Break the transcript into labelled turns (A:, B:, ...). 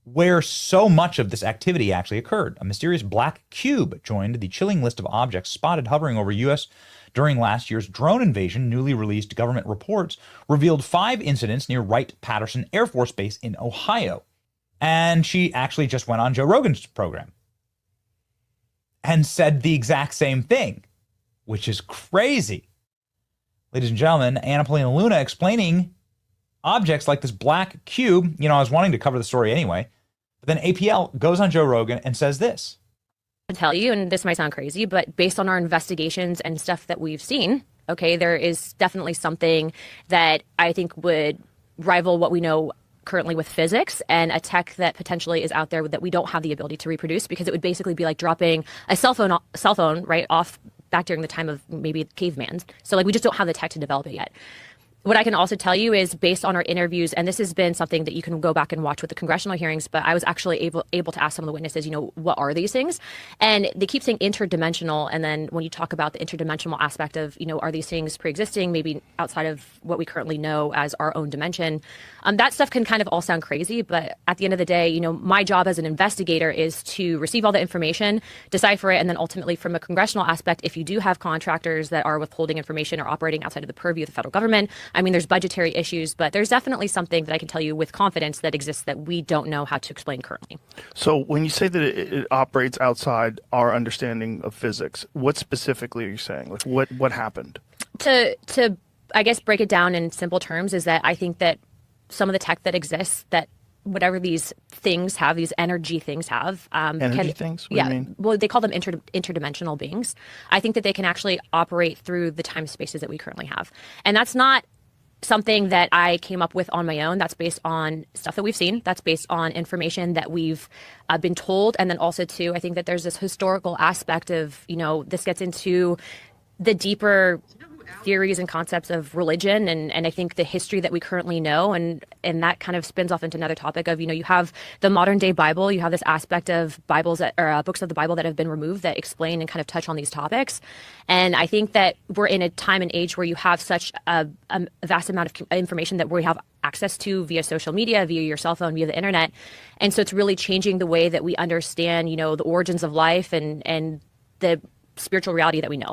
A: where so much of this activity actually occurred. A mysterious black cube joined the chilling list of objects spotted hovering over U.S. during last year's drone invasion. Newly released government reports revealed 5 incidents near Wright-Patterson Air Force Base in Ohio. And she actually just went on Joe Rogan's program and said the exact same thing, which is crazy. Ladies and gentlemen, Anna Paulina Luna explaining objects like this black cube. You know, I was wanting to cover the story anyway, but then APL goes on Joe Rogan and says this.
B: To tell you, and this might sound crazy, but based on our investigations and stuff that we've seen, okay, there is definitely something that I think would rival what we know currently with physics, and a tech that potentially is out there that we don't have the ability to reproduce, because it would basically be like dropping a cell phone right off back during the time of maybe caveman. So like we just don't have the tech to develop it yet. What I can also tell you is, based on our interviews, and this has been something that you can go back and watch with the congressional hearings, but I was actually able to ask some of the witnesses, you know, what are these things? And they keep saying interdimensional. And then when you talk about the interdimensional aspect of, you know, are these things pre-existing, maybe outside of what we currently know as our own dimension, that stuff can kind of all sound crazy. But at the end of the day, you know, my job as an investigator is to receive all the information, decipher it, and then ultimately from a congressional aspect, if you do have contractors that are withholding information or operating outside of the purview of the federal government, I mean, there's budgetary issues, but there's definitely something that I can tell you with confidence that exists that we don't know how to explain currently.
C: So when you say that it operates outside our understanding of physics, what specifically are you saying? Like what happened?
B: To I guess break it down in simple terms is that I think that some of the tech that exists, that whatever these things have, these energy things have.
C: Energy things? What do you mean?
B: Well, they call them interdimensional beings. I think that they can actually operate through the time spaces that we currently have. And that's not something that I came up with on my own. That's based on stuff that we've seen. That's based on information that we've been told. And then also, too, I think that there's this historical aspect of, you know, this gets into the deeper theories and concepts of religion, and I think the history that we currently know, and that kind of spins off into another topic of, you know, you have the modern day Bible, you have this aspect of Bibles that, or books of the Bible that have been removed that explain and kind of touch on these topics. And I think that we're in a time and age where you have such a vast amount of information that we have access to via social media, via your cell phone, via the internet. And so it's really changing the way that we understand, you know, the origins of life and the spiritual reality that we know.